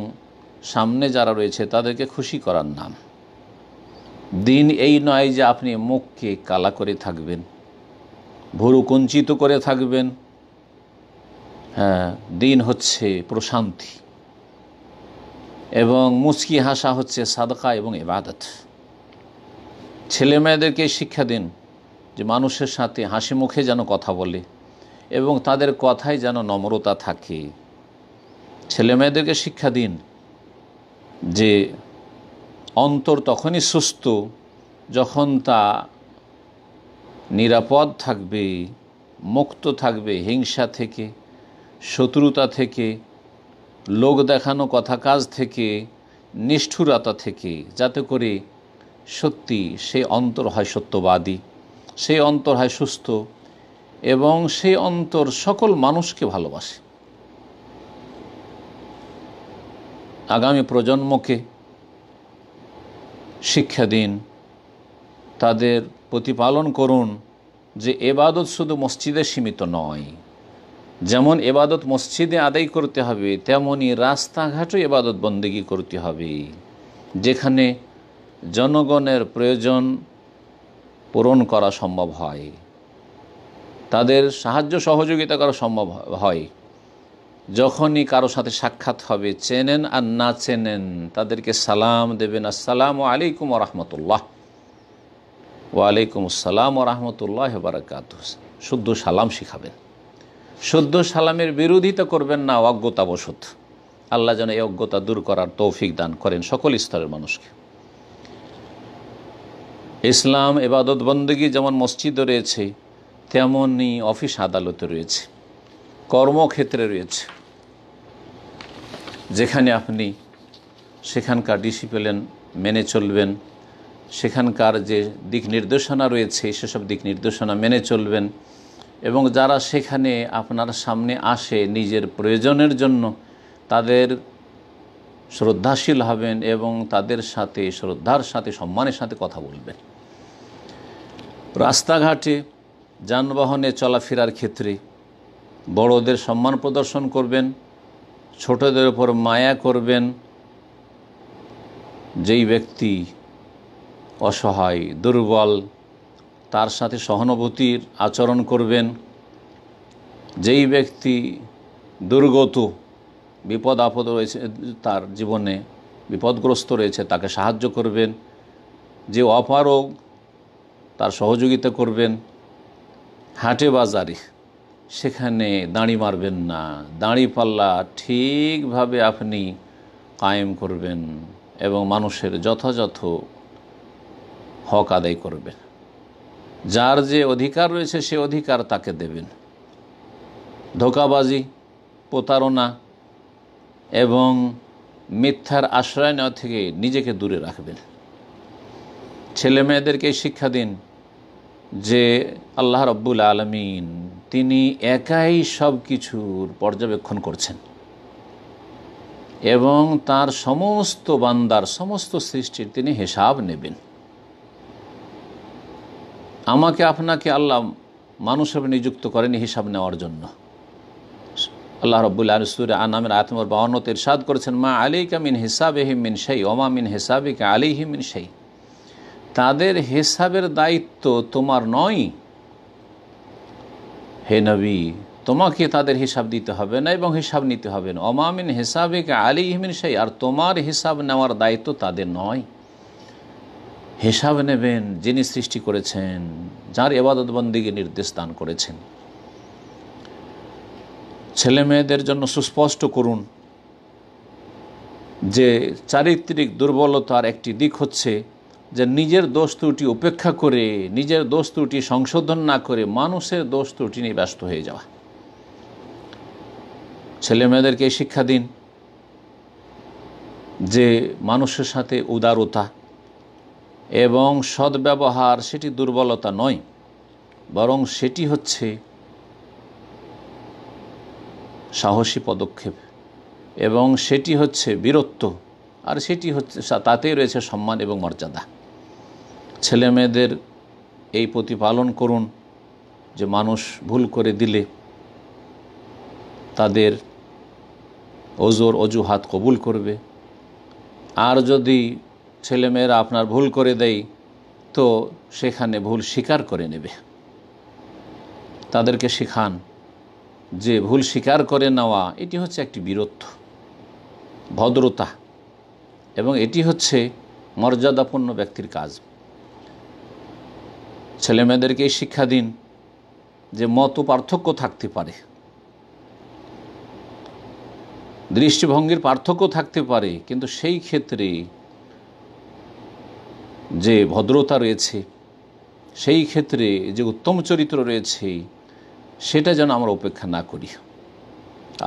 সামনে যারা রয়েছে তাদেরকে খুশি করার নাম। দিন এই নয় যে আপনি মুখকে কালা করে থাকবেন, ভুরু কুঞ্চিত করে থাকবেন। হ্যাঁ, দিন হচ্ছে প্রশান্তি এবং মুচকি হাসা হচ্ছে সাদকা এবং ইবাদত। ছেলে মেয়েদেরকে শিক্ষা দিন যে মানুষের সাথে হাসি মুখে যেন কথা বলে এবং তাদের কথায় যেন নম্রতা থাকে। ছেলে মেয়েদেরকে শিক্ষা দিন যে অন্তর তখনই সুস্থ যখন তা নিরাপদ থাকবে, মুক্ত থাকবে হিংসা থেকে, শত্রুতা থেকে, লোক দেখানো কথা কাজ থেকে, নিষ্ঠুরতা থেকে, যাতে করে সত্যি সেই অন্তর হয় সত্যবাদী, সেই অন্তর হয় সুস্থ এবং সেই অন্তর সকল মানুষকে ভালোবাসে। আগামী প্রজন্মকে শিক্ষা দিন, তাদের প্রতিপালন করুন যে এবাদত শুধু মসজিদে সীমিত নয়। যেমন এবাদত মসজিদে আদায় করতে হবে, তেমনি রাস্তাঘাটও এবাদত বন্দেগী করতে হবে। যেখানে জনগণের প্রয়োজন পূরণ করা সম্ভব হয়, তাদের সাহায্য সহযোগিতা করা সম্ভব হয়, যখনই কারো সাথে সাক্ষাৎ হবে, চেনেন আর না চেনেন, তাদেরকে সালাম দেবেন, আসসালামু আলাইকুম ওয়া রাহমাতুল্লাহ, ওয়ালাইকুম আসসালাম ওয়া রাহমাতুল্লাহি ওয়া বারাকাতুহু। শুদ্ধ সালাম শিখাবেন, শুদ্ধ সালামের বিরোধিতা করবেন না অজ্ঞতাবশত। আল্লাহ যেন এই অজ্ঞতা দূর করার তৌফিক দান করেন সকল স্তরের মানুষকে। ইসলাম ইবাদত বন্দেগী যেমন মসজিদে রয়েছে, তেমনই অফিস আদালতে রয়েছে, কর্মক্ষেত্রে রয়েছে। যেখানে আপনি সেখানকার ডিসিপ্লিন মেনে চলবেন, সেখানকার যে দিক নির্দেশনা রয়েছে সেসব দিক নির্দেশনা মেনে চলবেন, এবং যারা সেখানে আপনার সামনে আসে নিজের প্রয়োজনের জন্য, তাদের শ্রদ্ধাশীল হবেন এবং তাদের সাথে শ্রদ্ধার সাথে সম্মানের সাথে কথা বলবেন। রাস্তাঘাটে যানবাহনে চলাফেরার ক্ষেত্রে বড়দের সম্মান প্রদর্শন করবেন, ছোটদের উপর মায়া করবেন। যেই ব্যক্তি অসহায়, দুর্বল, তার সাথে সহানুভূতির আচরণ করবেন। যেই ব্যক্তি দুর্গত, বিপদ আপদ রয়েছে, তার জীবনে বিপদগ্রস্ত রয়েছে, তাকে সাহায্য করবেন। যে অপারগ, তার সহযোগিতা করবেন। হাটে বাজারে সেখানে দাঁড়ি মারবেন না, দাঁড়িপাল্লা ঠিকভাবে আপনি কায়েম করবেন এবং মানুষের যথাযথ হক আদায় করবেন। যার যে অধিকার রয়েছে সে অধিকার তাকে দেবেন। ধোঁকাবাজি, প্রতারণা এবং মিথ্যার আশ্রয় নেওয়া থেকে নিজেকে দূরে রাখবেন। ছেলে মেয়েদেরকে শিক্ষা দিন যে আল্লাহ রাব্বুল আলামিন তিনি একাই সব কিছুর পর্যবেক্ষণ করছেন এবং তার সমস্ত বান্দার, সমস্ত সৃষ্টির তিনি হিসাব নেবেন। আমাকে আপনাকে আল্লাহ মানুষের নিযুক্ত করেন হিসাব নেওয়ার জন্য। আল্লাহ রাব্বুল আলামিন সূরা আনামের আয়াত নম্বর 52 ইরশাদ করেছেন, মা আলাইকা মিন হিসাবিহিম মিন শাই ওয়া মা মিন হিসাবিকা আলাইহিম মিন শাই। তাদের হিসাবের দায়িত্ব তোমার নয় হে নবী, তোমাকে তাদের হিসাব দিতে হবে না এবং হিসাব নিতে হবে না। ওয়া মা মিন হিসাবিকা আলাইহিম মিন শাই, আর তোমার হিসাব নেওয়ার দায়িত্ব তাদের নয়। হিসাব নেবেন যিনি সৃষ্টি করেছেন, যার ইবাদত বন্দেগী নির্দেশ দান করেছেন। ছেলে মেয়েদের জন্য সুস্পষ্ট করুন যে চারিত্রিক দুর্বলতার একটি দিক হচ্ছে যে নিজের দোষ ত্রুটি উপেক্ষা করে, নিজের দোষ ত্রুটি সংশোধন না করে মানুষের দোষ ত্রুটি নিয়ে ব্যস্ত হয়ে যাওয়া। ছেলে মেয়েদেরকে শিক্ষা দিন যে মানুষের সাথে উদারতা এবং সদ্ব্যবহার সেটি দুর্বলতা নয়, বরং সেটি হচ্ছে সাহসী পদক্ষেপ এবং সেটি হচ্ছে বীরত্ব, আর সেটি হচ্ছে তাতেই রয়েছে সম্মান এবং মর্যাদা। ছেলে মেয়েদের এই প্রতিপালন করুন যে মানুষ ভুল করে দিলে তাদের ওজোর অজুহাত কবুল করবে, আর যদি ছেলেমেয়েরা আপনার ভুল করে দেয় তো সেখানে ভুল স্বীকার করে নেবে। তাদেরকে শেখান যে ভুল স্বীকার করে নেওয়া এটি হচ্ছে একটি বীরত্ব, ভদ্রতা, এবং এটি হচ্ছে মর্যাদাপূর্ণ ব্যক্তির কাজ। ছেলেমেয়েদেরকে শিক্ষা দিন যে মত পার্থক্য থাকতে পারে, দৃষ্টিভঙ্গির পার্থক্য থাকতে পারে, কিন্তু সেই ক্ষেত্রে যে ভদ্রতা রয়েছে, সেই ক্ষেত্রে যে উত্তম চরিত্র রয়েছে, সেটা যেন আমরা উপেক্ষা না করি।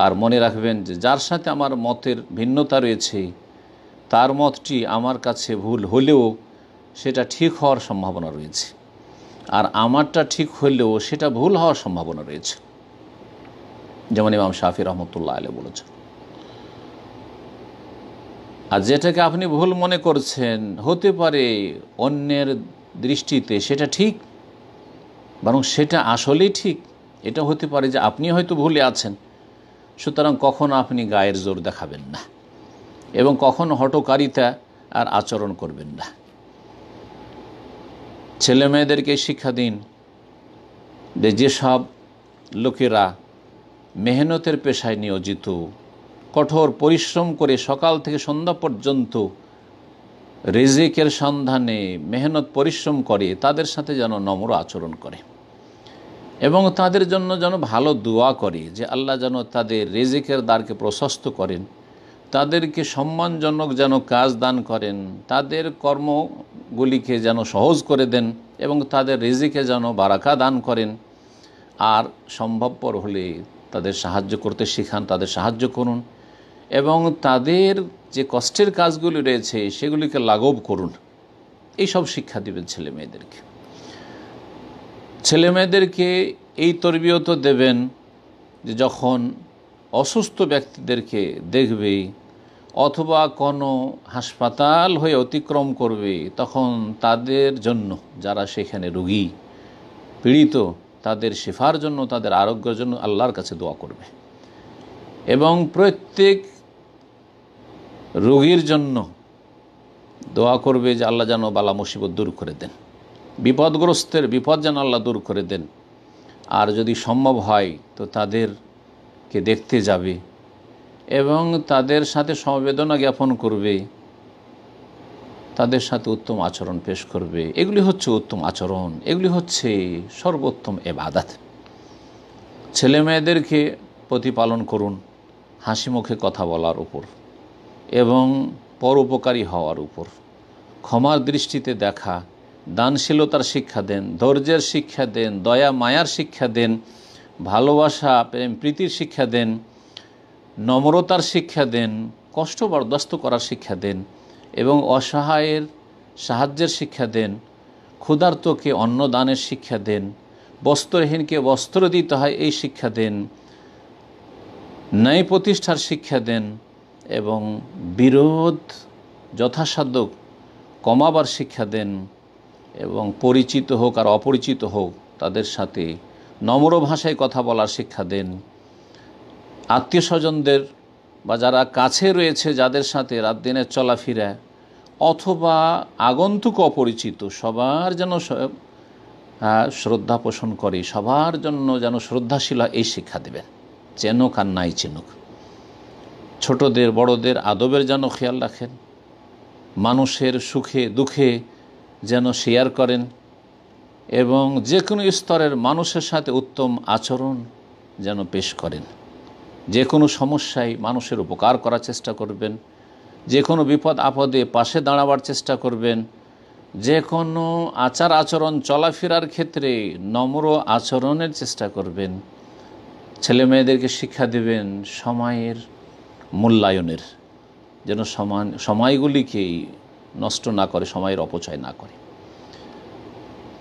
আর মনে রাখবেন যে যার সাথে আমার মতের ভিন্নতা রয়েছে তার মতটি আমার কাছে ভুল হলেও সেটা ঠিক হওয়ার সম্ভাবনা রয়েছে, আর আমারটা ঠিক হলেও সেটা ভুল হওয়ার সম্ভাবনা রয়েছে। যেমন ইমাম শাফি রহমতুল্লাহ আলাইহি বলেছেন। আর যেটাকে আপনি ভুল মনে করছেন হতে পারে অন্যের দৃষ্টিতে সেটা ঠিক, বরং সেটা আসলেই ঠিক। এটা হতে পারে যে আপনি হয়তো ভুলে আছেন, সুতরাং কখনো আপনি গায়ের জোর দেখাবেন না এবং কখনো হঠকারিতা আর আচরণ করবেন না। ছেলে মেয়েদেরকে শিক্ষা দিন যে যেসব লোকেরা মেহনতের পেশায় নিয়োজিত, কঠোর পরিশ্রম করে সকাল থেকে সন্ধ্যা পর্যন্ত রিজিকের সন্ধানে মেহনত পরিশ্রম করে, তাদের সাথে যেন নম্র আচরণ করে এবং তাদের জন্য যেন ভালো দোয়া করে যে আল্লাহ যেন তাদের রিজিকের দ্বারকে প্রশস্ত করেন, তাদেরকে সম্মানজনক যেন কাজ দান করেন, তাদের কর্মগুলিকে যেন সহজ করে দেন এবং তাদের রিজিকে যেন বারাকা দান করেন। আর সম্ভবপর হলে তাদের সাহায্য করতে শেখান, তাদের সাহায্য করুন এবং তাদের যে কষ্টের কাজগুলি রয়েছে সেগুলিকে লাঘব করুন। এই সব শিক্ষা দিবেন ছেলে মেয়েদেরকে। ছেলে মেয়েদেরকে এই তরবিয়ত দেবেন যে যখন অসুস্থ ব্যক্তিদেরকে দেখবে অথবা কোনো হাসপাতাল হয়ে অতিক্রম করবে, তখন তাদের জন্য, যারা সেখানে রোগী পীড়িত, তাদের শিফার জন্য, তাদের আরোগ্যের জন্য আল্লাহর কাছে দোয়া করবে এবং প্রত্যেক রোগীর জন্য দোয়া করবে যে আল্লাহ যেন বালা মুসিবত দূর করে দেন, বিপদগ্রস্তের বিপদ যেন আল্লাহ দূর করে দেন। আর যদি সম্ভব হয় তো তাদেরকে দেখতে যাবে এবং তাদের সাথে সমবেদনা জ্ঞাপন করবে, তাদের সাথে উত্তম আচরণ পেশ করবে। এগুলি হচ্ছে উত্তম আচরণ, এগুলি হচ্ছে সর্বোত্তম ইবাদত। ছেলে মেয়েদেরকে প্রতিপালন করুন হাসি মুখে কথা বলার উপর এবং পরোপকারী হওয়ার উপর, ক্ষমার দৃষ্টিতে দেখা, দানশীলতার শিক্ষা দেন, ধৈর্যের শিক্ষা দেন, দয়া মায়ার শিক্ষা দেন, ভালোবাসা প্রেম প্রীতির শিক্ষা দেন, নম্রতার শিক্ষা দেন, কষ্ট বরদাস্ত করার শিক্ষা দেন এবং অসহায়ের সাহায্যের শিক্ষা দেন, ক্ষুধার্তকে অন্ন দানের শিক্ষা দেন, বস্ত্রহীনকে বস্ত্র দিতে হয় এই শিক্ষা দেন, ন্যায় প্রতিষ্ঠার শিক্ষা দেন এবং বিরোধ যথাসাধ্য কমাবার শিক্ষা দেন এবং পরিচিত হোক আর অপরিচিত হোক তাদের সাথে নম্র ভাষায় কথা বলার শিক্ষা দেন। আত্মীয় স্বজনদের বা যারা কাছে রয়েছে যাদের সাথে রাত দিনের চলাফেরা অথবা আগন্তুক অপরিচিত সবার যেন শ্রদ্ধা পোষণ করে, সবার জন্য যেন শ্রদ্ধাশীল এই শিক্ষা দেবেন, চেনুক আর নাই চিনুক। ছোটদের বড়দের আদবের যেন খেয়াল রাখেন, মানুষের সুখে দুঃখে যেন শেয়ার করেন এবং যে কোনো স্তরের মানুষের সাথে উত্তম আচরণ যেন পেশ করেন। যে কোনো সমস্যায় মানুষের উপকার করার চেষ্টা করবেন, যে কোনো বিপদ আপদে পাশে দাঁড়াবার চেষ্টা করবেন, যে কোনো আচার আচরণ চলাফেরার ক্ষেত্রে নম্র আচরণের চেষ্টা করবেন। ছেলে মেয়েদেরকে শিক্ষা দেবেন সময়ের মূল্যায়নের, যেন সময়গুলিকে নষ্ট না করে, সময়ের অপচয় না করে,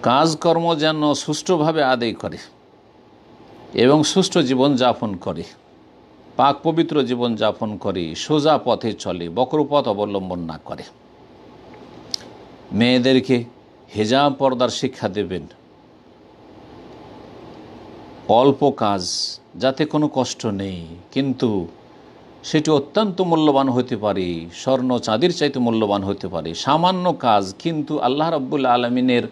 কাজকর্ম যেন সুষ্ঠুভাবে আদায় করে এবং সুষ্ঠু জীবনযাপন করে, পাক পবিত্র জীবনযাপন করে, সোজা পথে চলে, বক্রপথ অবলম্বন না করে। মেয়েদেরকে হিজাব পর্দার শিক্ষা দেবেন, অল্প কাজ যাতে কোনো কষ্ট নেই কিন্তু সেটি অত্যন্ত মূল্যবান হতে পারে, স্বর্ণ চাঁদির চাইতে মূল্যবান হতে পারে। সামান্য কাজ কিন্তু আল্লাহ রাব্বুল আলামিনের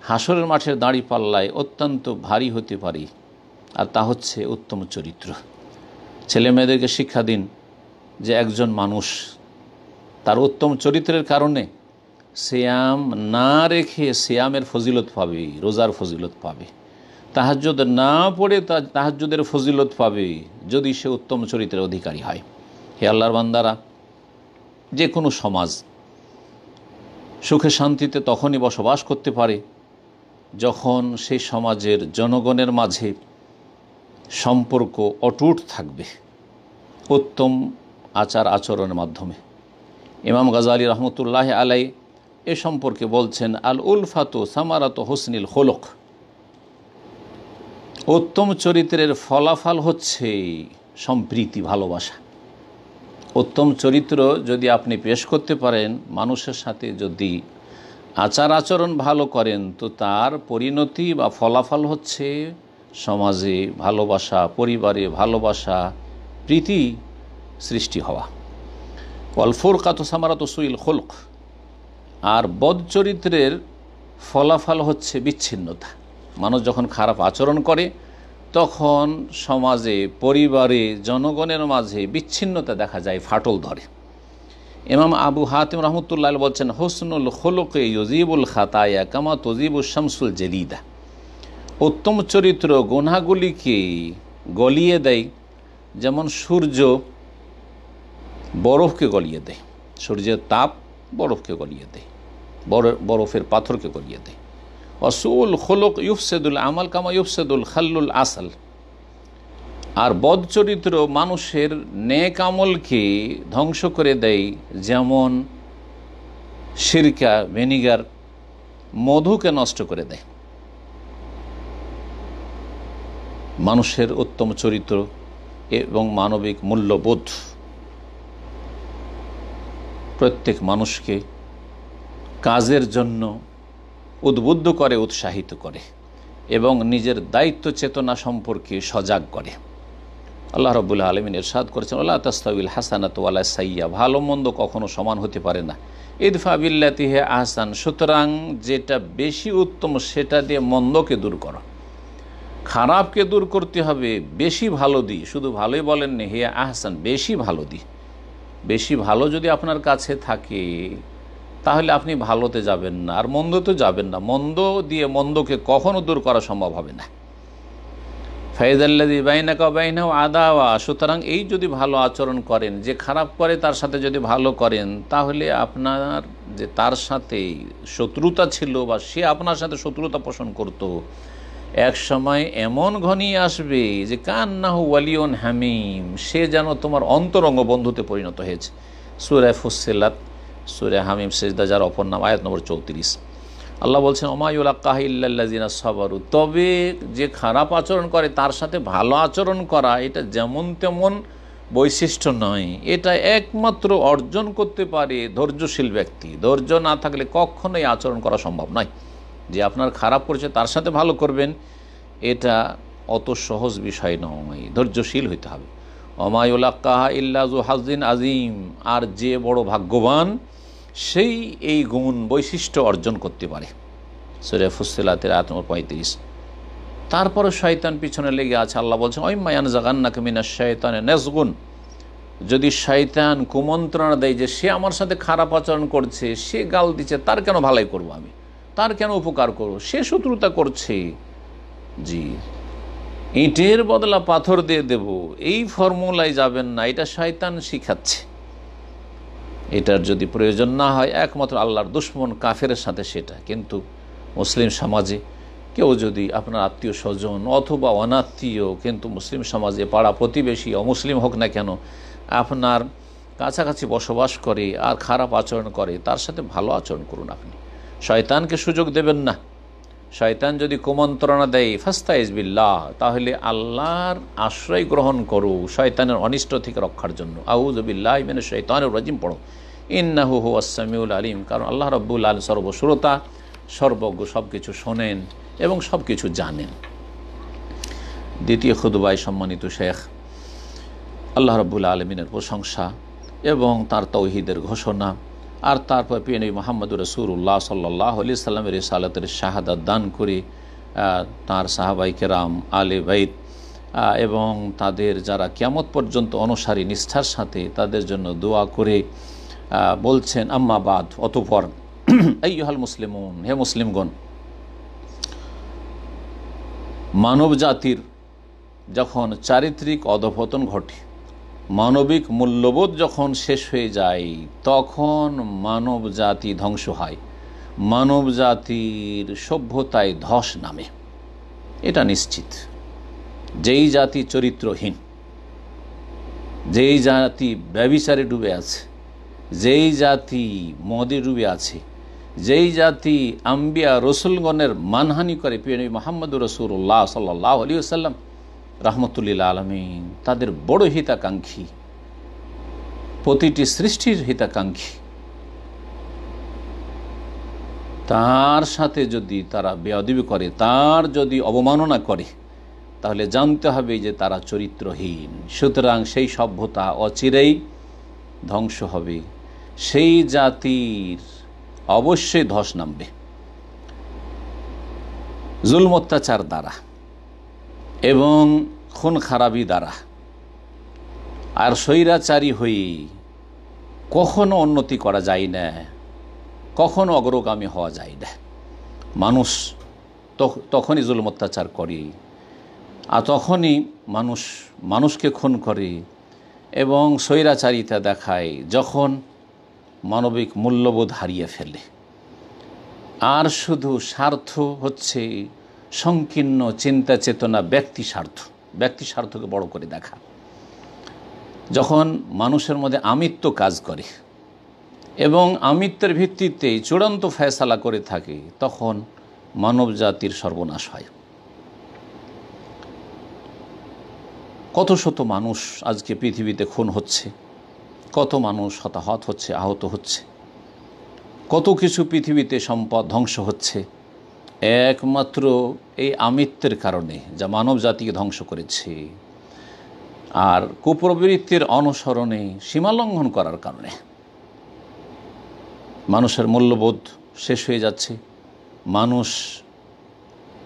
হাসরের মাঠের দাঁড়িপাল্লায় অত্যন্ত ভারী হতে পারে, আর তা হচ্ছে উত্তম চরিত্র। ছেলে মেয়েদেরকে শিক্ষা দিন যে একজন মানুষ তার উত্তম চরিত্রের কারণে সিয়াম না রেখে সিয়ামের ফজিলত পাবে, রোজার ফজিলত পাবে, তাহাজ্জুদ না পড়ে তাহাজ্জুদের ফজিলত পাবে যদি সে উত্তম চরিত্রের অধিকারী হয়। হে আল্লাহর বান্দারা, যে কোনো সমাজ সুখে শান্তিতে তখনই বসবাস করতে পারে যখন সেই সমাজের জনগণের মাঝে সম্পর্ক অটুট থাকবে। উত্তম আচার আচরণের মাধ্যমে। ইমাম গাজালি রহমতুল্লাহ আলাই এ সম্পর্কে বলছেন, আল উলফাতু সামারাতু হুসনিল খুলুক, উত্তম চরিত্রের ফলাফল হচ্ছে সম্প্রীতি, ভালোবাসা। উত্তম চরিত্র যদি আপনি পেশ করতে পারেন, মানুষের সাথে যদি আচার আচরণ ভালো করেন, তো তার পরিণতি বা ফলাফল হচ্ছে সমাজে ভালোবাসা, পরিবারে ভালোবাসা, প্রীতি সৃষ্টি হওয়া। ওয়াল ফুরকাতু সামারাতু সুইল খুলক, আর বদ চরিত্রের ফলাফল হচ্ছে বিচ্ছিন্নতা। মানুষ যখন খারাপ আচরণ করে তখন সমাজে, পরিবারে, জনগণের মাঝে বিচ্ছিন্নতা দেখা যায়, ফাটল ধরে। ইমাম আবু হাতিম রহমতুল্লাহ বলছেন, হুসনুল খুলুকে ইউজিবুল খাতায়া কামা তুজিবুশ শামসুল জালিদা, উত্তম চরিত্র গুনাহগুলিকে গলিয়ে দেয় যেমন সূর্য বরফকে গলিয়ে দেয়। সূর্যের তাপ বরফকে গলিয়ে দেয়, বরফের পাথরকে গলিয়ে দেয়। অসুল খুলুক ইউফসিদুল আমাল কামা ইউফসিদুল খাল্লুল আসল, আর বদ চরিত্র মানুষের নেক আমলকে ধ্বংস করে দেয় যেমন সিরকা, ভিনিগার মধুকে নষ্ট করে দেয়। মানুষের উত্তম চরিত্র এবং মানবিক মূল্যবোধ প্রত্যেক মানুষকে কাজের জন্য উদ্বুদ্ধ করে, উৎসাহিত করে এবং নিজের দায়িত্ব চেতনা সম্পর্কে সজাগ করে। আল্লাহ রাব্বুল আলামিন ইরশাদ করেছেন, ওয়ালা তাস্তাউল হাসানাতু ওয়ালা সাইয়্যা, ভালো মন্দ কখনো সমান হতে পারে না। ইদফা বিল্লাতি হি আহসান, সুতরাং যেটা বেশি উত্তম সেটা দিয়ে মন্দকে দূর করো। খারাপকে দূর করতে হবে বেশি ভালো দিয়ে, শুধু ভালোই বলেননি, হে আহসান, বেশি ভালো দিয়ে। বেশি ভালো যদি আপনার কাছে থাকে তাহলে আপনি ভালোতে যাবেন না, আর মন্দতে যাবেন না। মন্দ দিয়ে মন্দকে কখনো দূর করা সম্ভব হবে না। ফাইদাল্লাযী বাইনাকা ওয়া বাইনাহু আদাওয়া, সুতরাং এই যদি ভালো আচরণ করেন, যে খারাপ করে তার সাথে যদি ভালো করেন, তাহলে আপনার যে তার সাথে শত্রুতা ছিল বা সে আপনার সাথে শত্রুতা পোষণ করত, এক সময় এমন ঘনিয়ে আসবে যে কান্নাহু ওয়ালিউন হামিম, সে যেন তোমার অন্তরঙ্গ বন্ধুতে পরিণত হয়েছে। সূরা ফুসসিলাত, সূরা হামিম সেজদা, যার অপর নাম, আয়াত নম্বর 34। আল্লাহ বলছেন, ওমা ইউলাক্কাহা ইল্লাল্লাযিনা সাবারু, তবে যে খারাপ আচরণ করে তার সাথে ভালো আচরণ করা এটা যেমন তেমন বৈশিষ্ট্য নয়, এটা একমাত্র অর্জন করতে পারে ধৈর্যশীল ব্যক্তি। ধৈর্য না থাকলে কখনোই আচরণ করা সম্ভব নয়। যে আপনার খারাপ করছে তার সাথে ভালো করবেন, এটা অত সহজ বিষয় নয়, ধৈর্যশীল হইতে হবে। ওমা ইউলাক্কাহা ইল্লা যু হাযিন আযীম, আর যে বড় ভাগ্যবান সেই এই গুণ বৈশিষ্ট্য অর্জন করতে পারে। সূরা ফুসসিলাতের আয়াত নম্বর 35। তারপরে শয়তান পিছনে লেগে আছে। আল্লাহ বলছেন, ওয়াইম্মা ইয়ানজাগান্নাকা মিনাশ শাইতানি নাজগুন, যদি শয়তান কুমন্ত্রণা দেয় যে সে আমার সাথে খারাপ আচরণ করছে, সে গাল দিচ্ছে, তার কেন ভালাই করব আমি, তার কেন উপকার করব, সে শত্রুতা করছে, জি ইটের বদলা পাথর দিয়ে দেব, এই ফর্মুলায় যাবেন না, এটা শয়তান শিখাচ্ছে। এটার যদি প্রয়োজন না হয় একমাত্র আল্লাহর দুশমন কাফেরের সাথে সেটা। কিন্তু মুসলিম সমাজে কেউ যদি আপনার আত্মীয় স্বজন অথবা অনাত্মীয়, কিন্তু মুসলিম সমাজে পাড়া প্রতিবেশী অমুসলিম হোক না কেন, আপনার কাছাকাছি বসবাস করে আর খারাপ আচরণ করে, তার সাথে ভালো আচরণ করুন। আপনি শয়তানকে সুযোগ দেবেন না। শয়তান যদি কুমন্ত্রণা দেয়, ফাস্তাইজ বিল্লাহ, তাহলে আল্লাহর আশ্রয় গ্রহণ করো শয়তানের অনিষ্ট থেকে রক্ষার জন্য। আউযু বিল্লাহি মিনাশ শাইতানির রাজিম পড়ো, ইন্নাহু হুয়াস সামিউল আলিম, কারণ আল্লাহ রাব্বুল আলামিন সর্বশ্রোতা, সর্বজ্ঞ, সব কিছু শোনেন এবং সব কিছু জানেন। দ্বিতীয় খুতবায় সম্মানিত শেখ আল্লাহ রাব্বুল আলামিনের প্রশংসা এবং তার তাওহীদের ঘোষণা, আর তারপর প্রিয় নবী মুহাম্মদুর রাসূলুল্লাহ সাল্লাল্লাহু আলাইহি সাল্লামের রিসালাতের শাহাদাত দান করে তার সাহাবায়ে কেরাম, আলে বাইত এবং তাদের যারা কিয়ামত পর্যন্ত অনুসারী নিষ্ঠার সাথে, তাদের জন্য দোয়া করে বলছেন, আম্মা বাদ, অতঃপর আইয়ুহাল মুসলিমুন, হে মুসলিমগণ, মানব জাতির যখন চারিত্রিক অধঃপতন ঘটে, মানবিক মূল্যবোধ যখন শেষ হয়ে যায়, তখন মানব জাতি ধ্বংস হয়, মানব জাতির সভ্যতায় ধস নামে। এটা নিশ্চিত। যেই জাতি চরিত্রহীন, যেই জাতি ব্যভিচারে ডুবে আছে, যেই জাতি মদে ডুবে আছে, যেই জাতি আম্বিয়া রসুলগণের মানহানি করে, প্রিয় নবী মুহাম্মদুর রাসূলুল্লাহ সাল্লাল্লাহু আলাইহি ওয়াসাল্লাম রাহমাতুল্লিল আলামিন তাদের বড় হিতাকাঙ্ক্ষী, প্রতিটি সৃষ্টির হিতাকাঙ্ক্ষী, তার সাথে যদি তারা বেয়াদবি করে, তার যদি অবমাননা করে, তাহলে জানতে হবে যে তারা চরিত্রহীন। সুতরাং সেই সভ্যতা অচিরেই ধ্বংস হবে, সেই জাতির অবশ্যই ধস নামবে জুলম অত্যাচার দ্বারা এবং খুন খারাপি দ্বারা। আর স্বৈরাচারী হয়ে কখনো উন্নতি করা যায় না, কখনো অগ্রগামী হওয়া যায় না। মানুষ তখনই জুলম অত্যাচার করে, আর তখনই মানুষকে খুন করে এবং স্বৈরাচারিতা দেখায় যখন মানবিক মূল্যবোধ হারিয়ে ফেলে। আর শুধু স্বার্থ হচ্ছে সংকীর্ণ চিন্তা চেতনা, ব্যক্তি স্বার্থকে বড় করে দেখা। যখন মানুষের মধ্যে আমিত্ব কাজ করে এবং আমিত্বের ভিত্তিতে চূড়ান্ত ফয়সালা করে থাকে, তখন মানব জাতির সর্বনাশ হয়। কত শত মানুষ আজকে পৃথিবীতে খুন হচ্ছে, কত মানুষ হতাহত হচ্ছে, আহত হচ্ছে, কত কিছু পৃথিবীতে সম্পদ ধ্বংস হচ্ছে, একমাত্র এই আমিত্বের কারণে, যা মানব জাতিকে ধ্বংস করেছে। আর কুপ্রবৃত্তির অনুসরণে, সীমালঙ্ঘন করার কারণে মানুষের মূল্যবোধ শেষ হয়ে যাচ্ছে, মানুষ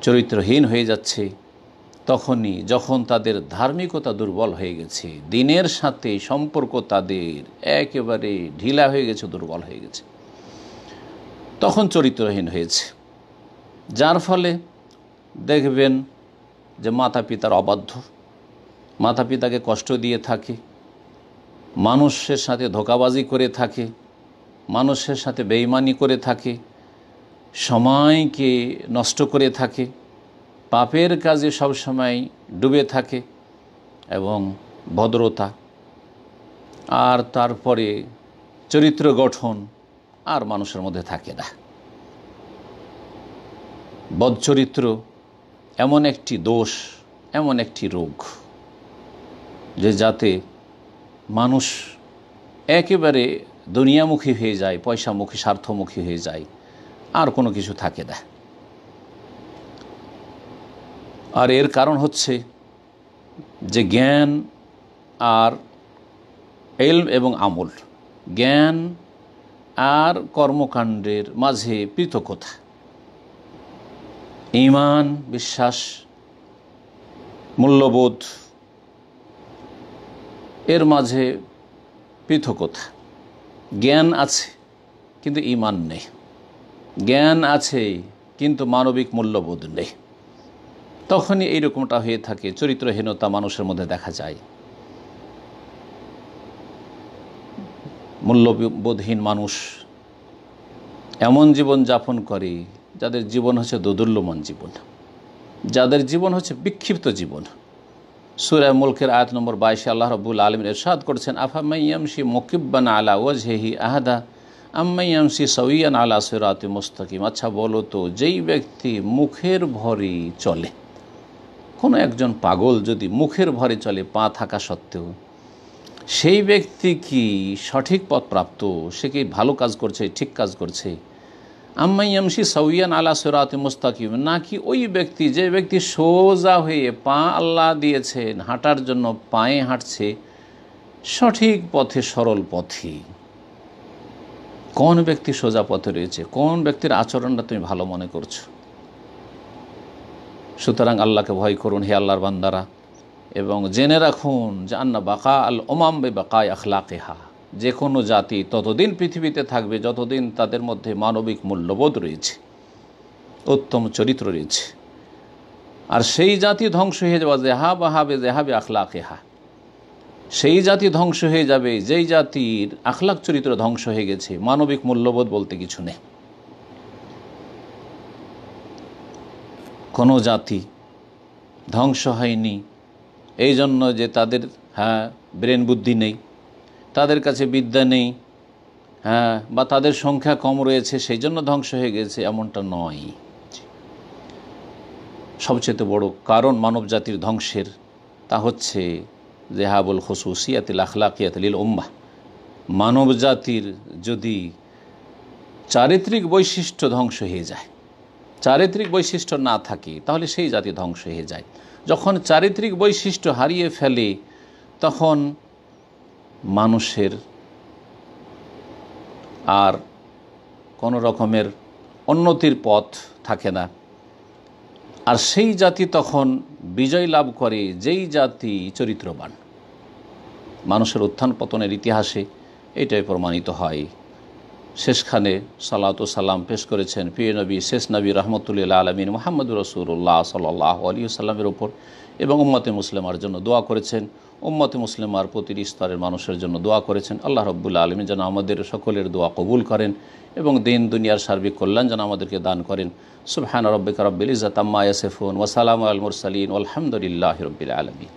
চরিত্রহীন হয়ে যাচ্ছে। তখনই যখন তাদের ধার্মিকতা দুর্বল হয়ে গেছে, দিনের সাথে সম্পর্ক তাদের একেবারে ঢিলা হয়ে গেছে, দুর্বল হয়ে গেছে, তখন চরিত্রহীন হয়েছে। যার ফলে দেখবেন যে মাতা পিতার অবাধ্য, মাতা পিতাকে কষ্ট দিয়ে থাকে, মানুষের সাথে ধোঁকাবাজি করে থাকে, মানুষের সাথে বেঈমানি করে থাকে, সময়কে নষ্ট করে থাকে, পাপের কাজে সবসময় ডুবে থাকে এবং ভদ্রতা আর তারপরে চরিত্র গঠন আর মানুষের মধ্যে থাকে না। বদচরিত্র এমন একটি দোষ, এমন একটি রোগ, যে যাতে মানুষ একেবারে দুনিয়ামুখী হয়ে যায়, পয়সামুখী, স্বার্থমুখী হয়ে যায়, আর কোনো কিছু থাকে না। আর এর কারণ হচ্ছে যে জ্ঞান আর ইলম এবং আমল, জ্ঞান আর কর্মকাণ্ডের মাঝে পৃথকতা, ঈমান, বিশ্বাস, মূল্যবোধ এর মাঝে পৃথকতা। জ্ঞান আছে কিন্তু ঈমান নেই, জ্ঞান আছে কিন্তু মানবিক মূল্যবোধ নেই। তখনই এইরকমটা হয়ে থাকে, চরিত্রহীনতা মানুষের মধ্যে দেখা যায়। মূল্যবোধহীন মানুষ এমন জীবন যাপন করে যাদের জীবন হচ্ছে দোদুল্যমান জীবন, যাদের জীবন হচ্ছে বিক্ষিপ্ত জীবন। সূরা মুলকের আয়াত নম্বর 22 আল্লাহ রাব্বুল আলামিন ইরশাদ করেছেন, আফামান ইয়ামশি মুকিব্বান আলা ওয়াজহিহি আহাদা আম্মান ইয়ামশি সাওয়িয়ান আলা সিরাতি মুস্তাকিম। আচ্ছা বলো তো, যেই ব্যক্তি মুখের ভরে চলে, কোনো একজন পাগল যদি মুখের ভরে চলে পা থাকা সত্ত্বেও, সেই ব্যক্তি কি সঠিক পথ প্রাপ্ত? সে কি ভালো কাজ করছে, ঠিক কাজ করছে? আম্মা ইয়ামশি সাওয়িয়ান আলা সিরাতি মুস্তাকিম, নাকি ওই ব্যক্তি, যে ব্যক্তি সোজা হয়ে পা আল্লাহ দিয়েছেন হাঁটার জন্য, পায়ে হাঁটছে সঠিক পথে, সরল পথে? কোন ব্যক্তি সোজা পথে রয়েছে? কোন ব্যক্তির আচরণটা তুমি ভালো মনে করছো? সুতরাং আল্লাহকে ভয় করুন হে আল্লাহর বান্দারা, এবং জেনে রাখুন যে আন্না বাকা আল ওমাম বে বাকায় আখলাকেহা, যে কোনো জাতি ততদিন পৃথিবীতে থাকবে যতদিন তাদের মধ্যে মানবিক মূল্যবোধ রয়েছে, উত্তম চরিত্র রয়েছে। আর সেই জাতি ধ্বংস হয়ে যাবে জেহাবা হাবে জেহাবে আখলাকেহা, সেই জাতি ধ্বংস হয়ে যাবে যেই জাতির আখলাক চরিত্র ধ্বংস হয়ে গেছে, মানবিক মূল্যবোধ বলতে কিছু নেই। কোনো জাতি ধ্বংস হয়নি এই জন্য যে তাদের ব্রেন বুদ্ধি নেই, তাদের কাছে বিদ্যা নেই, হ্যাঁ, বা তাদের সংখ্যা কম রয়েছে সেই জন্য ধ্বংস হয়ে গেছে, এমনটা নয়। সবচেয়ে বড় কারণ মানব জাতির ধ্বংসের তা হচ্ছে জেহাবুল খুসুসিয়াতিল আখলাকিয়াতিল উম্মাহ। মানব জাতির যদি চারিত্রিক বৈশিষ্ট্য ধ্বংস হয়ে যায়, চারিত্রিক বৈশিষ্ট্য না থাকে, তাহলে সেই জাতি ধ্বংস হয়ে যায়। যখন চারিত্রিক বৈশিষ্ট্য হারিয়ে ফেলে তখন মানুষের আর কোনো রকমের উন্নতির পথ থাকে না। আর সেই জাতি তখন বিজয় লাভ করে যেই জাতি চরিত্রবান। মানুষের উত্থান পতনের ইতিহাসে এটাই প্রমাণিত হয়। শেষখানে সালাত ও সালাম পেশ করেছেন প্রিয় নবী, শেষ নবী রহমতুল্লাহ আলমিন মুহাম্মদুর রাসূলুল্লাহ সাল্লাল্লাহু আলাইহি ওয়াসাল্লামের ওপর, এবং উম্মতে মুসলিমার জন্য দোয়া করেছেন। উম্মতে মুসলিমার প্রতিটি স্তরের মানুষের জন্য দোয়া করেছেন। আল্লাহ রাব্বুল আলামিন যেন আমাদের সকলের দোয়া কবুল করেন এবং দিন দুনিয়ার সার্বিক কল্যাণ যেন আমাদেরকে দান করেন। সুবহান রাব্বিকা রাব্বিল ইজ্জাতি আম্মা ইয়াসিফুন ওয়া সালামুন আলাল মুরসালিন ওয়ালহামদুলিল্লাহি রাব্বিল আলামিন।